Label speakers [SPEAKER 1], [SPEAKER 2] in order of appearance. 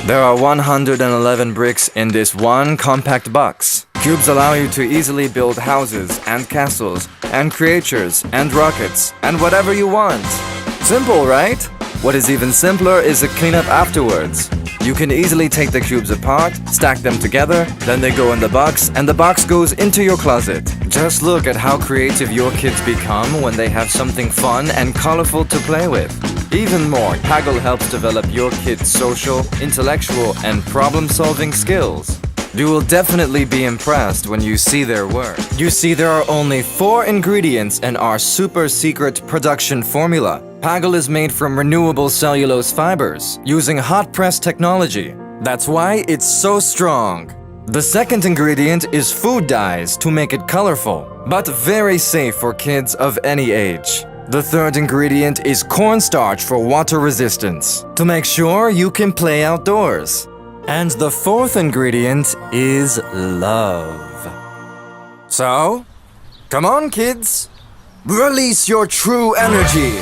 [SPEAKER 1] There are 111 bricks in this one compact box. Cubes allow you to easily build houses and castles and creatures and rockets and whatever you want. Simple, right? What is even simpler is the cleanup afterwards. You can easily take the cubes apart, stack them together, then they go in the box, and the box goes into your closet. Just look at how creative your kids become when they have something fun and colorful to play with. Even more, PAGL helps develop your kids' social, intellectual, and problem-solving skills. You will definitely be impressed when you see their work. You see, there are only 4 ingredients in our super secret production formula. PAGL is made from renewable cellulose fibers using hot press technology. That's why it's so strong. The second ingredient is food dyes to make it colorful, but very safe for kids of any age. The third ingredient is cornstarch for water resistance, to make sure you can play outdoors. And the fourth ingredient is love. So, come on kids, release your true energy.